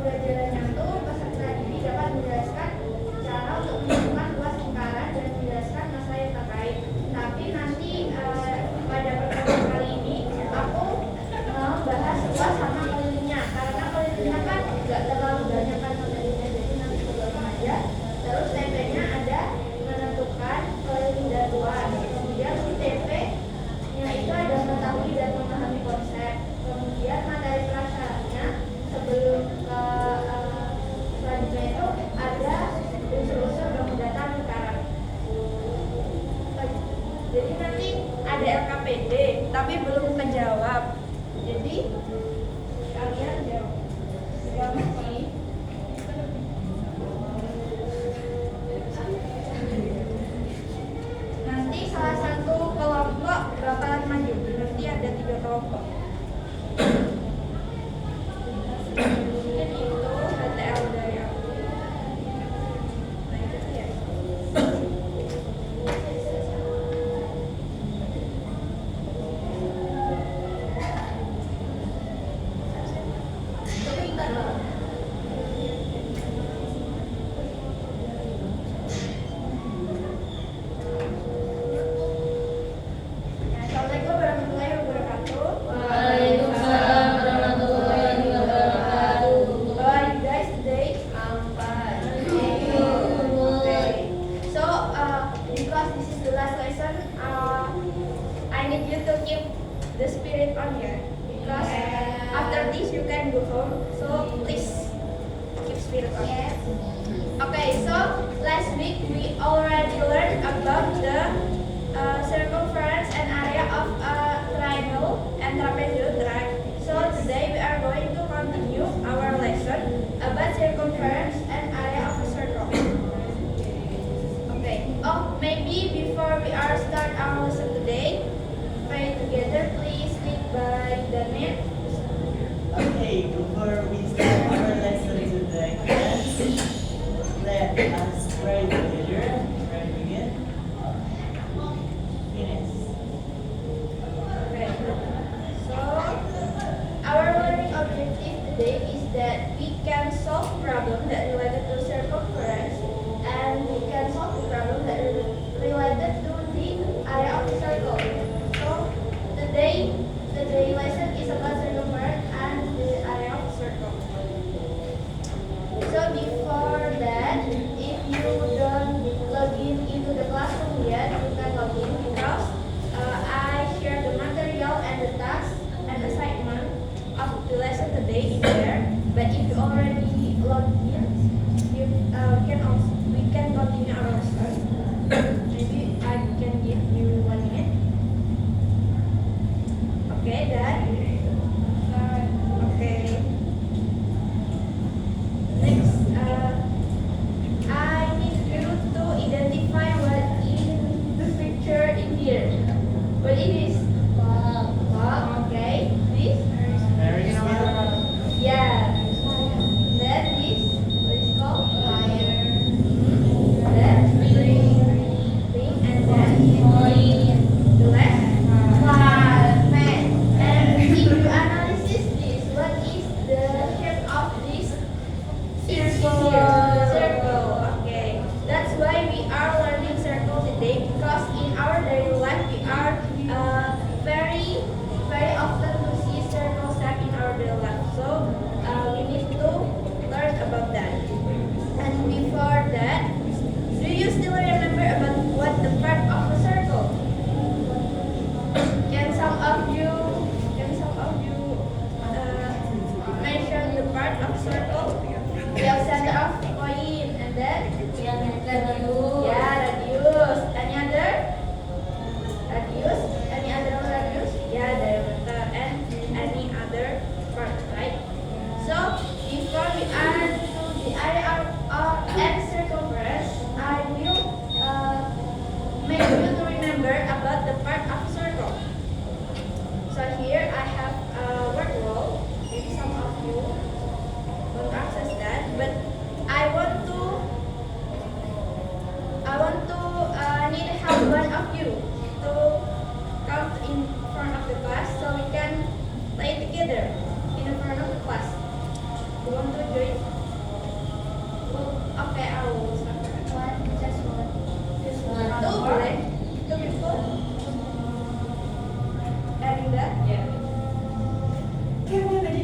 pembelajarannya itu peserta ini dapat menjelaskan cara untuk menentukan luas lingkaran dan menjelaskan masalah yang terkait. Tapi nanti pada pertemuan kali ini aku mau bahas luas sama kelilingnya, karena kelilingnya kan nggak terlalu banyak kan materinya, jadi nanti keluarin aja. Terus TP-nya ada menentukan keliling dan luas. Kemudian si TP-nya itu ada mengetahui dan memahami konsep. Kemudian materi prasyaratnya sebelum ke selanjutnya itu ada unsur-unsur bangun data lingkaran. Jadi nanti ada LKPD, tapi belum kejawab. Jadi kalian jawab. Gampang sih. Nanti salah satu kelompok bakalan maju. Nanti ada 3 kelompok. Mungkin itu HTL dari aku. Nah itu sih ya. Sebentar loh. Assalamualaikum warahmatullahi wabarakatuh. Waalaikumsalam warahmatullahi wabarakatuh. How are you guys today? I'm fine. Okay. So, because this is the last lesson, I need you to keep the spirit on here. Because after this you can go home. So please keep spirit on. Yes. Okay. So last week we already learned about the circumference and area of a triangle and trapezoid, right? So today we are going to continue our lesson about circumference and area of a circle. Okay. Oh, maybe before we are start our lesson today, pray together, please lead by Daniel. Okay, before we start our lesson today, let us pray together. Pray begin. Finish. Okay. So our learning objective today is that we can solve problem that related to circumference, and we can solve the problem that related to the area of the circle. So today lesson is about circumference and the area of the circle. So before that, if you don't log in into the classroom yet, you can log in because I share the material and the task and assignment of the lesson today in there. But if you already logged in, you we can continue our lesson. Maybe I can give you 1 minute. Okay, then. Okay. Next, I need you to identify what is the picture in here. What it is? Wow, okay. This? Very small. Yeah. Then this? What is called? Then ring. And then the left? Fan. And if you analyze this, what is the shape of this circle? Okay. That's why we are learning circle today, because in our daily life we are very often to see circle shape in our daily life. So we need to learn about that. And before that, do you still remember about what the part of a circle? Can some of you mention the part of circle? We have center of point, and then radius. Any other? Radius? Any other radius? Yeah, diameter and any other part, right? So before we are to the area of and circumference, I will make you to remember about the part of circle. So here I have a word wall. Maybe some of you don't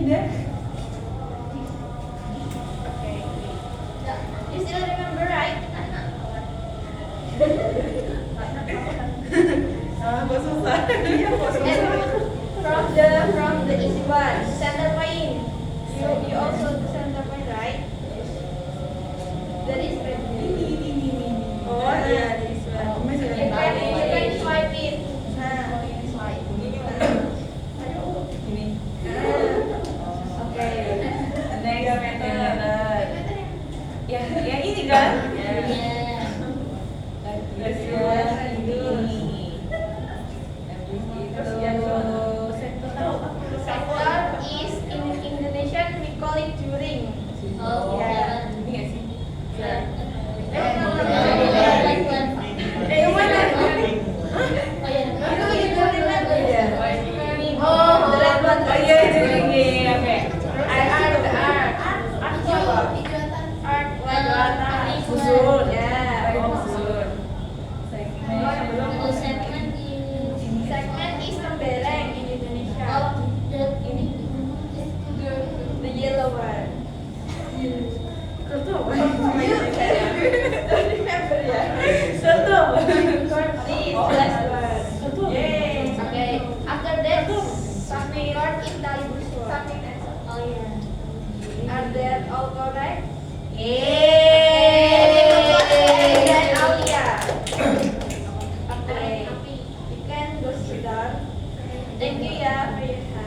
Okay. You still remember, right? Kok susah? Iya, kok And from the easy one, center point. You also the center point, right? That is red. Oh iya, this one. You can swipe it. Swipe. Okay. Next method. Ya ini kan? Terus ini. Terus yang Sector is in Indonesian we call it juring. Oh, Ya. ini nggak sih? Yang mana? Itu remember ya. Oh, the red one. Oh iya, ini oke. Art, the art. Art apa? Art, warna. Susun. Ya. Oh, susun. Segmen is tembeleng in Indonesia. The yellow one. Tutup. Don't remember ya. Tutup. This last one. Tutup. Yay. Okay. After that, something chord is dalibuswa. Oh yeah. Are that all correct? Yeay. Dan Alia. Okay. You can go sit down. Thank you ya for your help.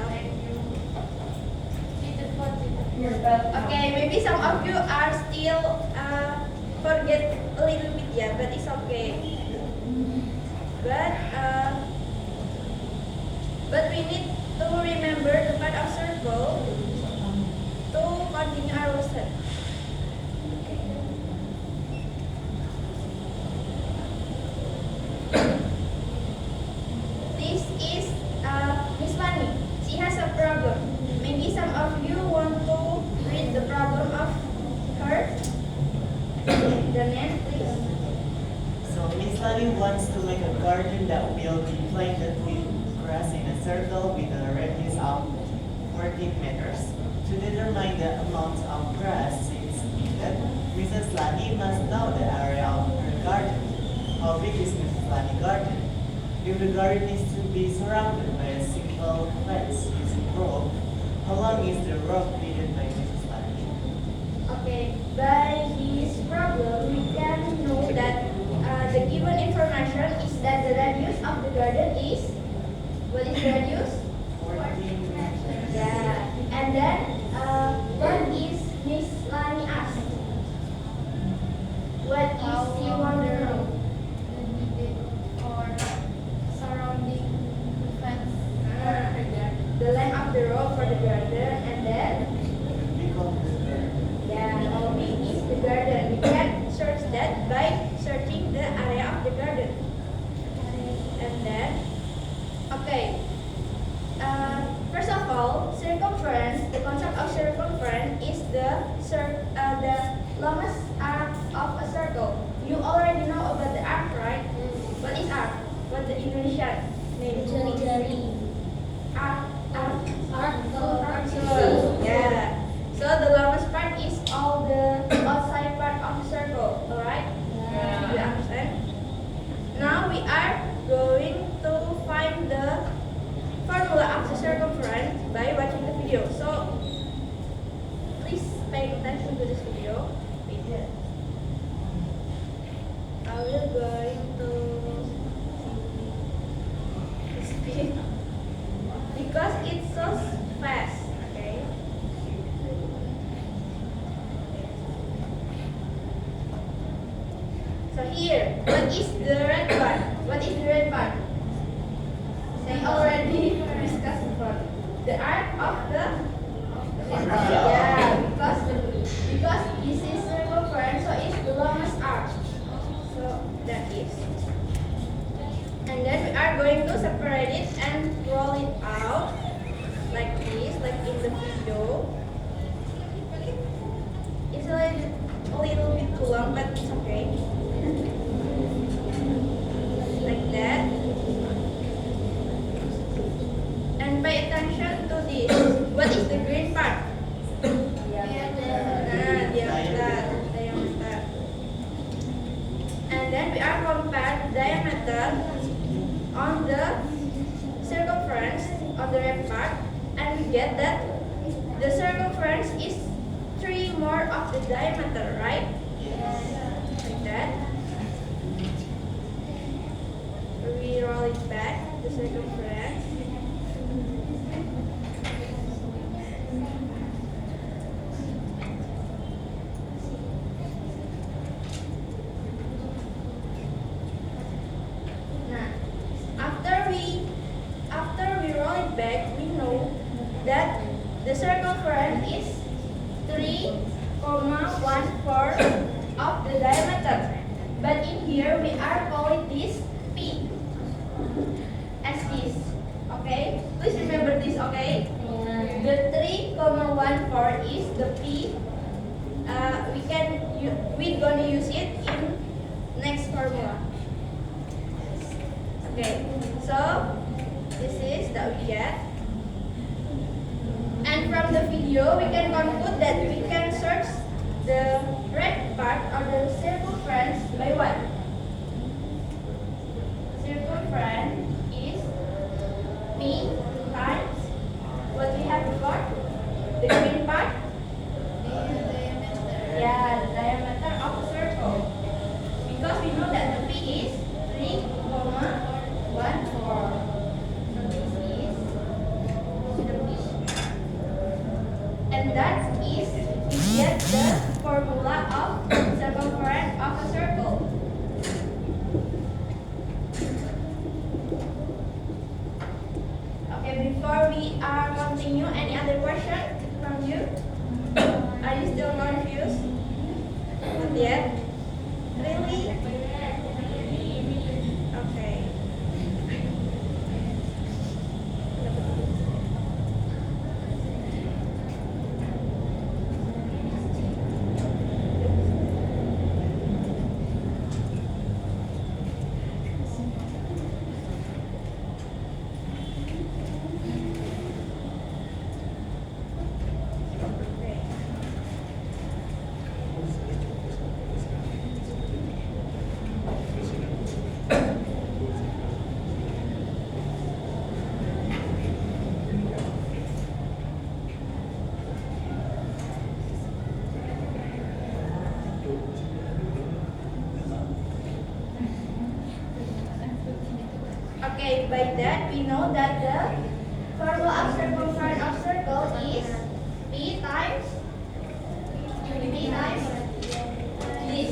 Okay, maybe some of you are still forget a little bit yeah, but it's okay. But we need to remember the part of circle to continue our lesson. This is Miss Lani. She has a problem. Maybe some of you want to read the problem of her. The name, please. So Miss Lani wants to make a garden that will be planted with grass in a circle with a radius of 14 meters. To determine the amount of grass seeds needed, Mrs. Lani must know the area of her garden. How big is Mrs. Lani's garden? If the garden is to be surrounded by a single fence using rope, how long is the rope needed by Mrs. Lani? Okay, by this problem, we can know that the given information is that the radius of the garden is, what is the radius? 14 meters. Yeah, and then what is Miss Lani asked? What is she want to know? The length of the road for the garden, and then Because yeah, how big is the garden? We can search that by searching the area of the garden. And then, okay. First of all, circumference. The concept of circumference is the longest arc of a circle. You already know about the arc, right? What is arc? What the Indonesian name? Jari-jari. Arc. Arc. Yeah. So the longest part is all the outside part of the circle. Alright? Do you understand? Now we are going to find the formula of the circumference by watching the video. So please pay attention to this video. I will going to speed because it's so fast. Okay. So here, what is the red part? What is the red part? They already discussed before. The arc of the yeah, because this is circumference, so it's the longest arc. So that is. And then we are going to separate it and roll it out like this, like in the video. It's a little bit too long, but it's okay. Like that. And pay attention to this. What is the green part? of the diameter, right? Yes. Like that. We roll it back, the circumference. Nah, after we roll it back, we know that the circumference is 3,14 of the diameter. But in here we are calling this P as this. Okay? Please remember this, okay? The 3,14 is the P. We're gonna use it in next formula. Okay, so this is that we get. And from the video, we can conclude that we can search the red part or the circumference by what? Circumference is P times what we have before? The green part? Yeah, the diameter of a circle. Because we know that the P is 3,14. So this is the P. And that is we get the formula of circumference of a circle. Okay, before we continue, any other question from you? Are you still confused? Not yet? Really? Okay. Okay, by that we know that the formula of circumference of circle is P times this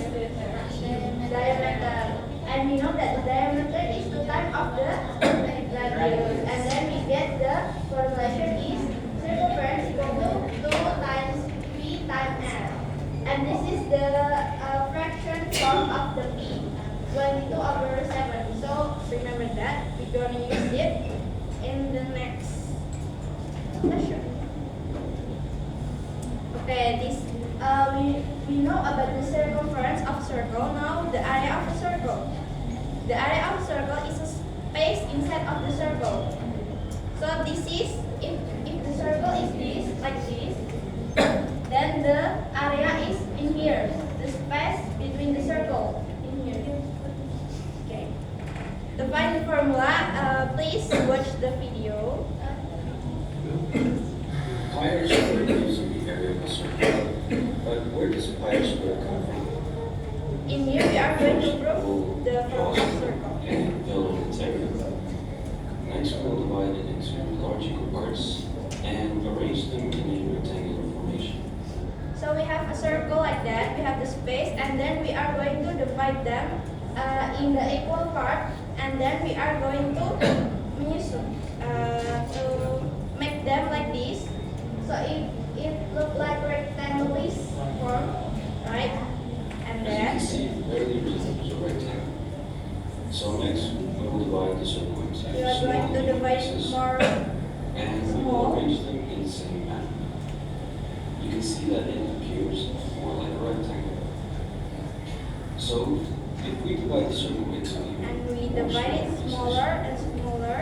diameter. And we know that the diameter is 2 times of the radius. And then we get the formulation is circumference equal to 2 times P times F. And this is the fraction form of the P, 22/7. So remember that we're gonna use it in the next lesson. Okay, this we know about the circumference of circle. Now the area of a circle. The area of a circle is a space inside of the circle. So this is if the circle is this like this, then the area is in here. The space between the circle in here. Okay. To find the formula, please watch the video. Pi square is the area of a circle. But where does pi square come from? In here we are going to prove the Draw formula of circle. and build an rectangle. Next, we'll divide it into large equal parts and arrange them in a rectangular formation. So we have a circle like that. We have the space, and then we are going to divide them in the equal part, and then we are going to make them like this. So it look like rectangular form, right? And As you then can see, earlier it was a rectangle. So next, we will divide the circle into we are going to small divide pieces more. and we will arrange them in the same manner. You can see that it appears more like a rectangle. So, if we divide the circle into And we more divide it pieces, smaller and smaller.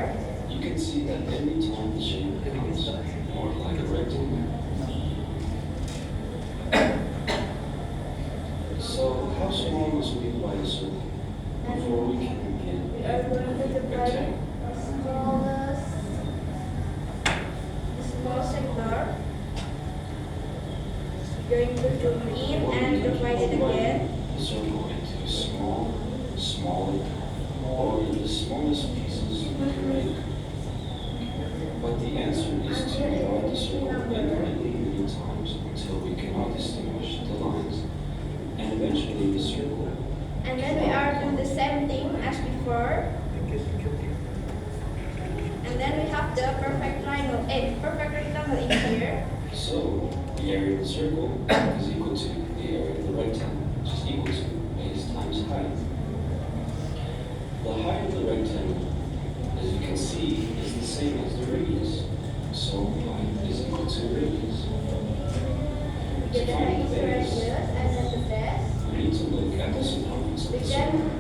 you can see that every time the shape becomes more like a rectangle. So, how small must we divide a circle before we can We get are a going to divide rectangle? the small sector. going to zoom in Or we and can divide it divide again. the circle into small, smaller, or the smallest pieces we can make. But the answer is to divide the circle infinitely many times until we cannot distinguish the lines, and eventually the circle. And then we are doing the same thing as before. And then we have the perfect triangle, perfect rectangle in here. So the area of the circle is equal to the area of the rectangle, which is equal to base times height. The height of the rectangle, as you can see, is the same as the radius. So height is equal to radius. The To find the radius base, and then the base. we need to look at the circumference of We the can circle.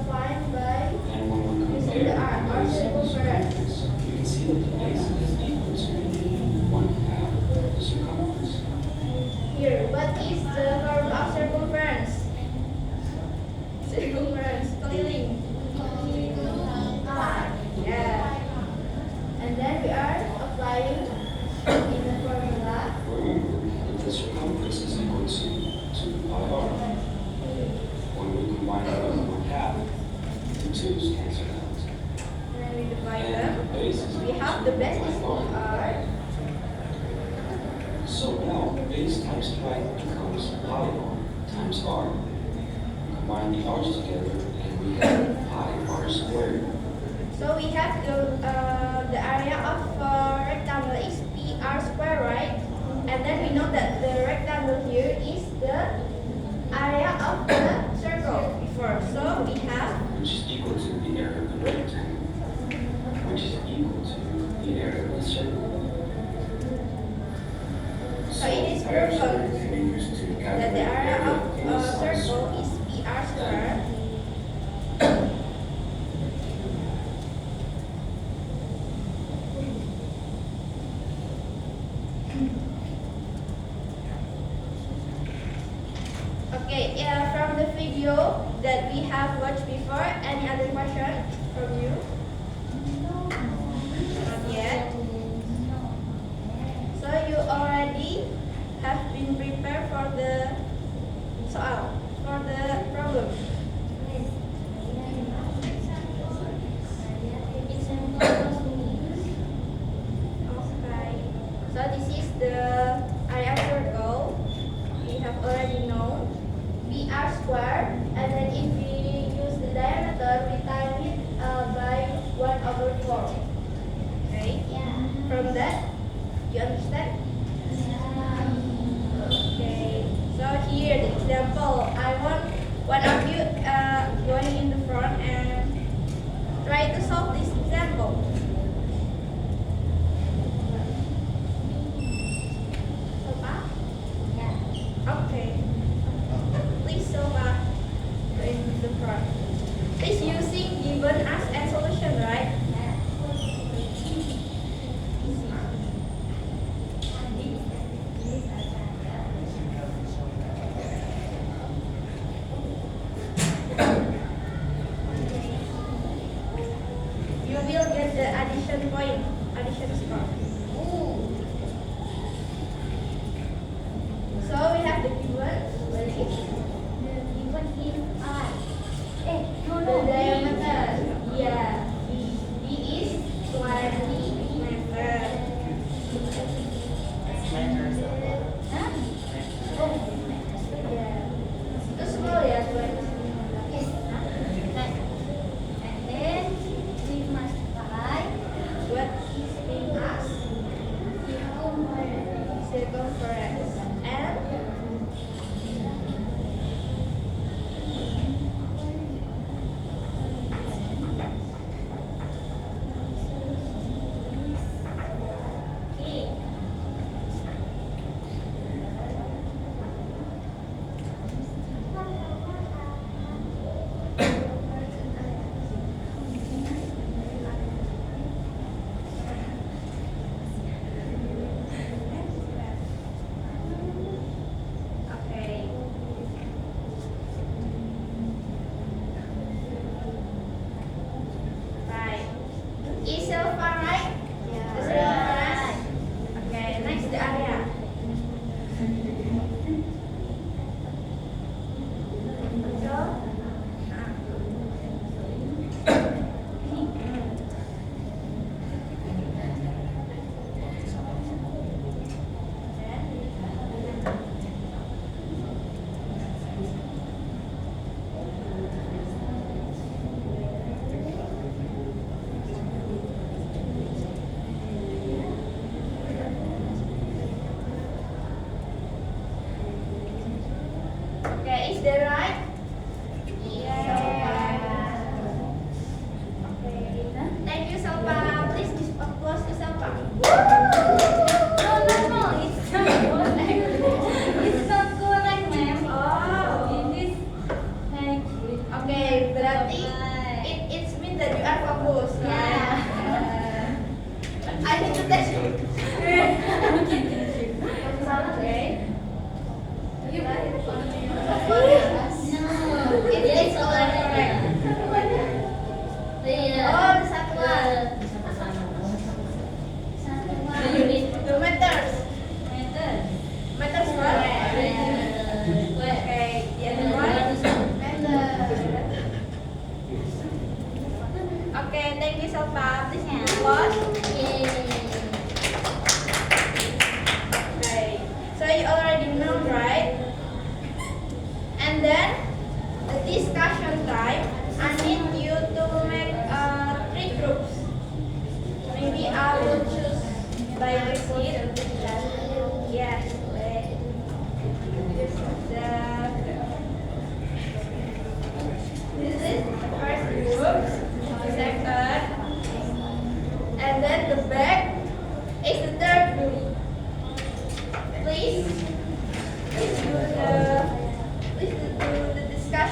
find by And when we using compare the the our base and the circumference. circumference, you can see that the base is equal to 1/2 of the circumference. Here, what is the curve of circumference? Circumference, keliling. Yeah. And then we are applying in the formula. Remember that the circumference is equal to 2 pi r. When we combine it with 1/2, the 2's cancel out. Then we divide And them. the base is We equal have to the base is 1 pi r. ER. So now base times height becomes pi r times r. Combine the r's together and we have pi r squared. So we have the area of rectangle is PR square, right? And then we know that the rectangle here is the area of the circle before. So we have, Which is equal to the area of the rectangle, which is equal to the area of the circle. So it is pi r squared proven can be used to that the calculate area of any a size circle is PR square. Okay, from the video that we have watched before, any other question from you? Not yet. So you already have been prepared for the soal, for the problem. Okay. So this is the area of circle. We have already known PR squared, and then if we use the diameter, we time it by 1/4. Okay? From that, you understand? Okay. So here the example. I want one of you going in the front and try to solve this example. Sopa? Okay. Please, Sopa, go in the front. Please using given as a solution, right? You will get the addition point, addition score. So we have the given, what is the diameter? Yeah, D is 20 meter. Meters. Yeah. Itu small ya, 20. What is being asked? Circumference. And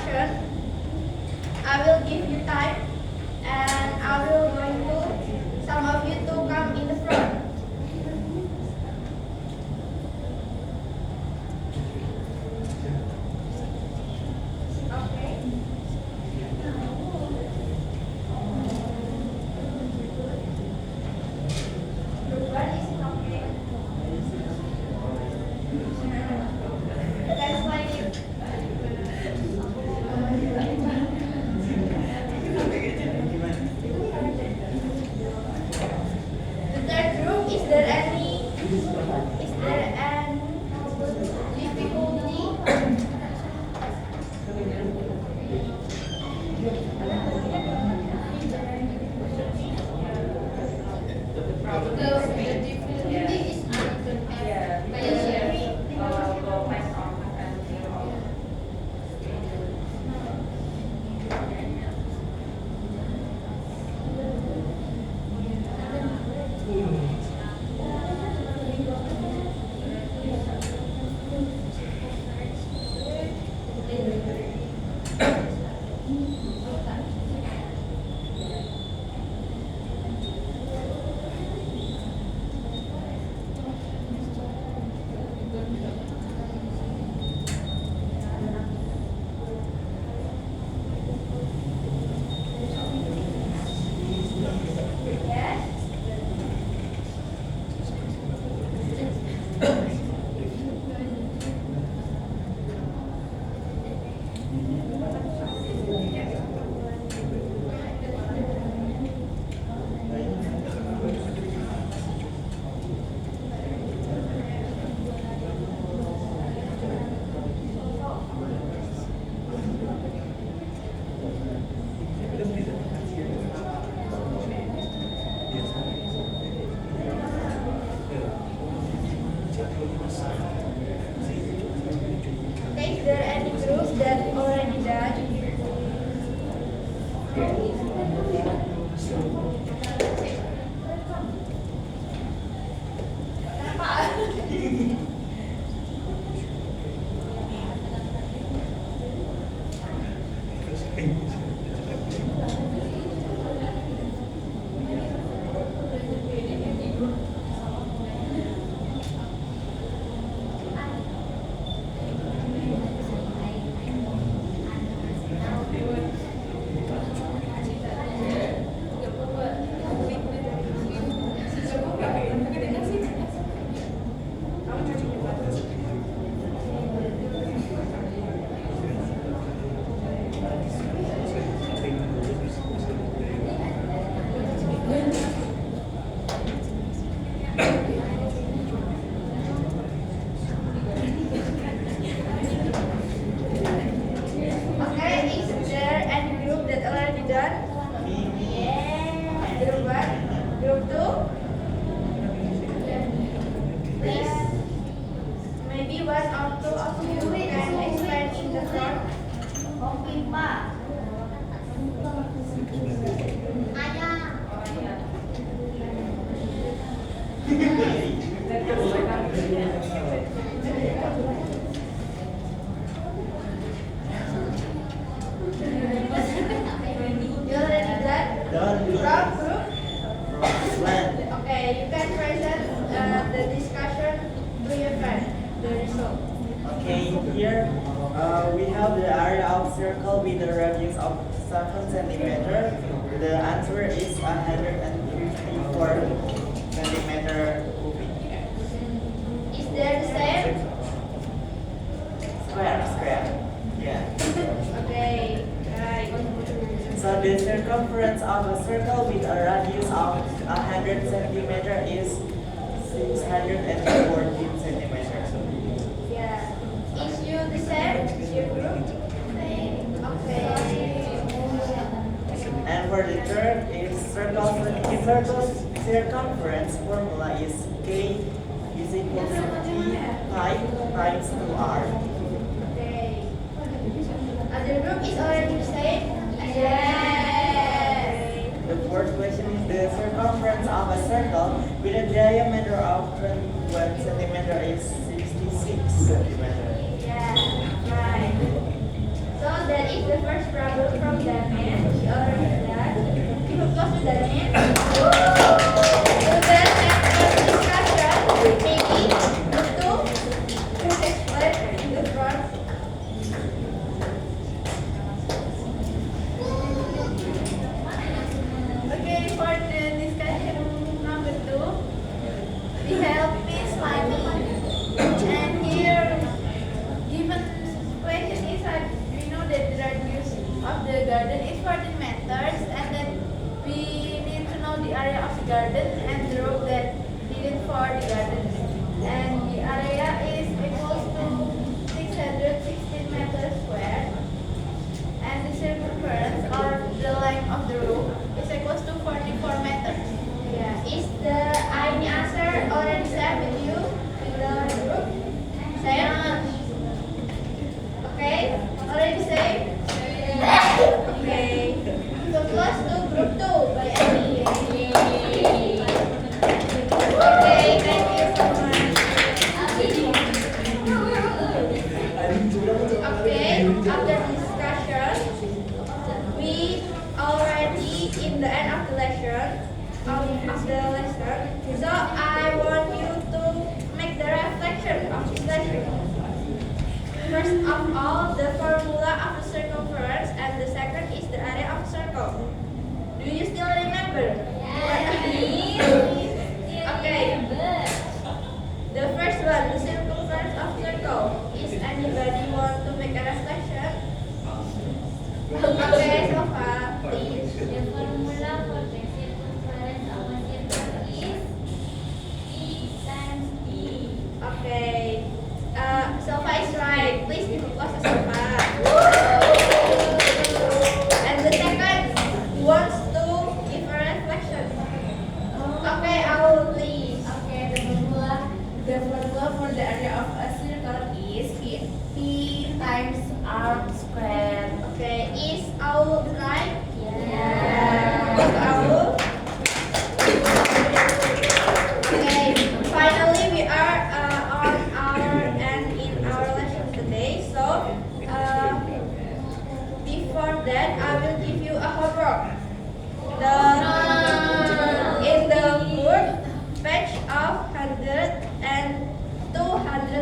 discussion, I will give you time and I will going to some of you to come in the front. Okay. Group one is it okay? Guys like it. The third group, is there any difficulty? The difficulty is yes. Okay, is there any groups that already done? Okay, is there any group that already done? Yeah. Group one? Group two? Please. Maybe one or two of you can explain in the front. Okay, Pak. You already done? Done. From group? Plan. Okay, you can present the discussion to your friend, the result. Okay, here we have the area of circle with the radius of 7 centimeter. The answer is 154 centimeter cubic. Is there the same? Square. Yeah. Okay, right. So the circumference of a circle with a radius of 100 centimeter is 614 centimeters. Yeah. Is you the same? Is your group? Okay. And for the third is circle's circumference formula is K is equal to T pi times 2R. Okay. Other group is already the same? Yes. The fourth question is the circumference of a circle with a diameter of 21 centimeter is 66 centimeter. Yeah, right. So that is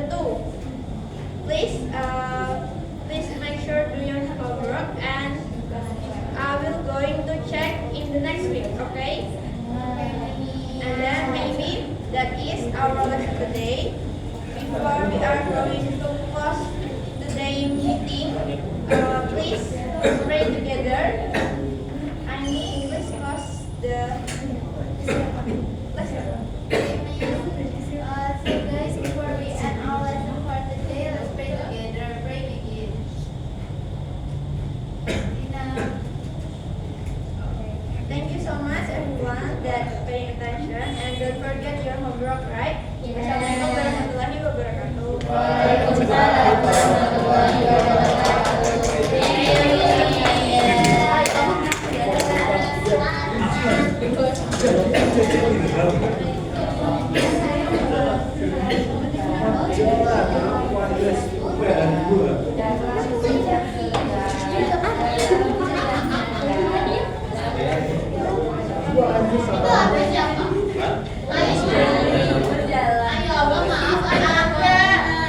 Number 2, please make sure do your homework, and I will going to check in the next week, okay? And then maybe that is our lesson today. Before we are going to close today meeting, please pray together. I mean, please close the lesson. So guys, before we end our lesson for today, let's pray together. Pray begin. Thank you so much everyone that paying attention, and don't forget your homework, right? Assalamualaikum warahmatullahi wabarakatuh. Waalaikumsalam warahmatullahi wabarakatuh. Thank you.